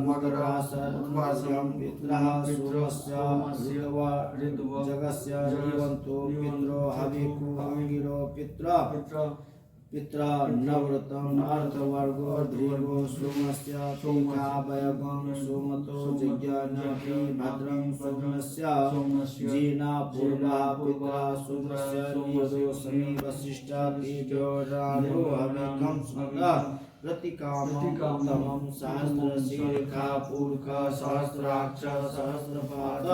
मकरासर्वास्यं पितरः सोमस्य ऋतव जगस्य जीवन्तो पितरो हविको अंगिरो पित्र नवरतं अर्थवर्गो दृढो सोमस्य टीकावयवं सोमतो यज्ञनपि भद्रं सोमस्य जीना पूर्वा पिता सोमस्य नियतो समी वसिष्ठ तेजो राणो हविकं सुमदा प्रतिकामं सहस्रशीर्षा पूर्ख सहस्राक्ष सहस्रपाद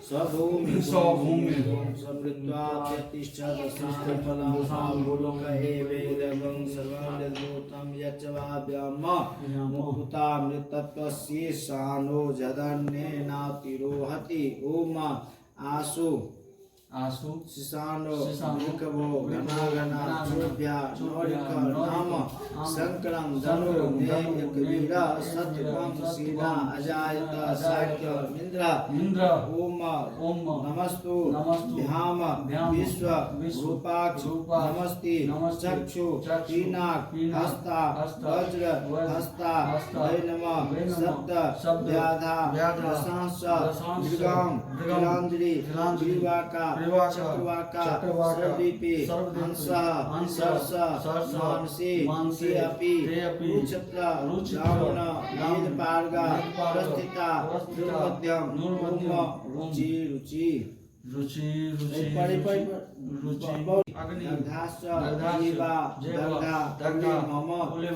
सभूमि समृत्वा प्रतिष्ठित सृष्टिफलं साम्बुलोक एवेदं सर्वं यच्चवाभ्यम मुक्तामृतत्वस्येषानो जदन्नेनातिरोहति ओम आसु शिशानो ऋकवो घना चोभ्या नौरिक नाम शंकरं धनु नेयकवीरा सत्यवं सीना अजायत साक्य इंद्र ओम नमस्तु ध्याम विश्व रूपाक्ष नमस्ति चक्षु तीनाक हस्ता वज्र हस्ता नम सप्त व्याधा दशांश दीर्घाम नीलांजलि विवाका चक्रवाका सर्वदीपे हंस मानसी अपि रुचत्र रावण वेदपार्गा प्रस्थिता नूर्मध्यम रुचि अग्निधाश्च जीवा दग्धा मम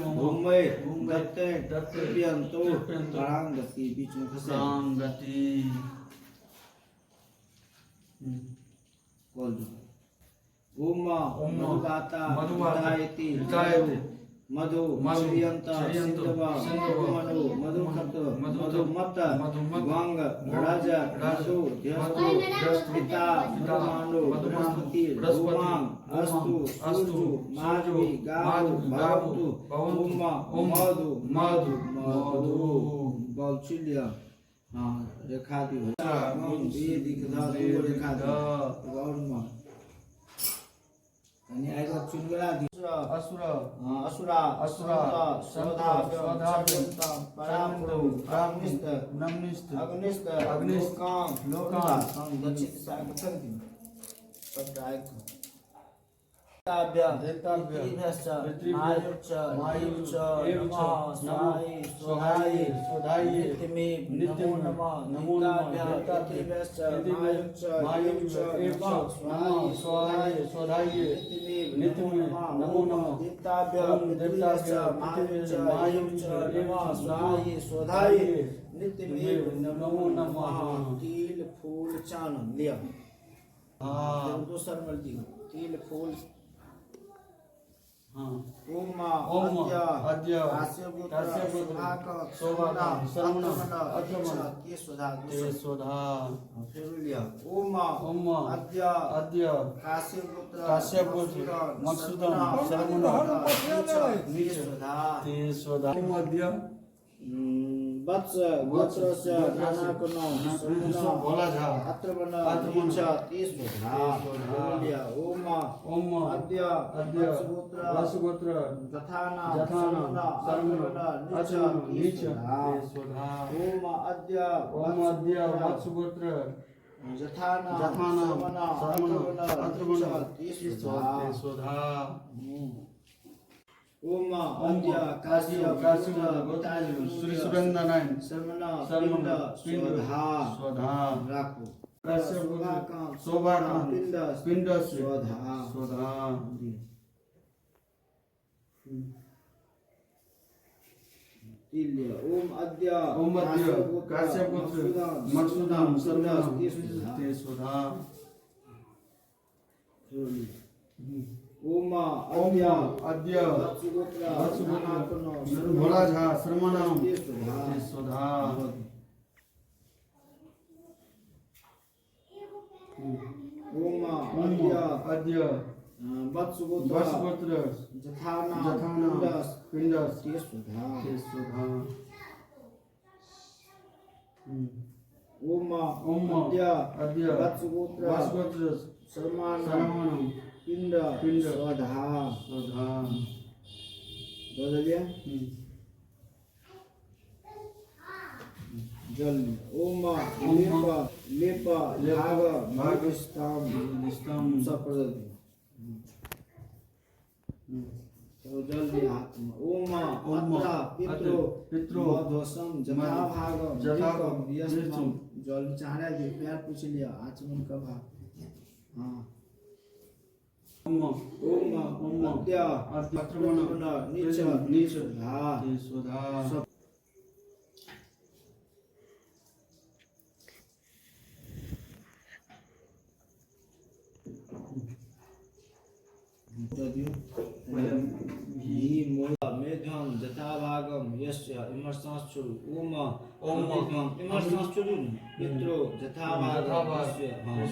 भूमि दत्ते तृप्यन्तो परांगति बीच में फंसे ओम मधुवाता मधुवायति मधु श्रियंत सिंधवा मनु मधुखत मधुमत वांग राज राजु ध्यस्पिता ब्रह्मांडो बृहस्पति रोमांग अस्तु माधवी गावु भवतु ओम मधु बलचिलिया रेखा दी ये दिखधातु रेखा गौरमा अनि आइगा चुनगला दि असुरा स्वधा परामृत अग्निस्त लोकां दक्षिण सागतंति पत्रायक मायुच्च स्वाहाय नमो नमः स्वाहाय नमो नमः स्वाहाय नित्यमेव नमो नमः तिल फूल चानन लिया दूसरा मर्जी तिल फूल ओम अद्य शोभा सर्वण के स्वधा फिर लिया ओम अद्य काश्यपुत्र मत्सुदम सर्वण ते स्वधा ओम अद्य वत्स गोत्रस्य नानाकनो बोला जा अत्रवन इच्छा तीस्वधा बोलिया ओम अद्य वत्सगोत्र जथाना सर्वण नीच तीस्वधा ओम अद्य वत्सगोत्र जथाना सर्वण अत्रवन तीस्वधा ओम अद्य काश्यपुत्र श्री सुरेंद्रनारायण सर्वना स्वधा राखो काश्यपुत्र शोभा पिंड स्वधा तिल्य ओम अद्य काश्यपुत्र मत्सुदाम सर्वना ते स्वधा ओम अद्य वत्सगोत्र भोला झा श्रमणाम स्वधा ओम अद्य वत्सगोत्र जथाना पिंड स्वधा ओम अद्य वत्सगोत्र सर्वणाम पिंड स्वधा बदलिए जल ओम लेप भाग स्तंभ सब प्रदत्त। तो जल दिया हाथ में। ओम पितरो मध्वसम जथा भागम यस्मम जल चाहना है प्यार पूछ लिया आचमन का भाग। हाँ ओम अद्य नीच धा मेघम जथा भागम यस्य इमर्सांश्चु ओम इमर्सांश्चु पितरो जथा भागम यस्य। हाँ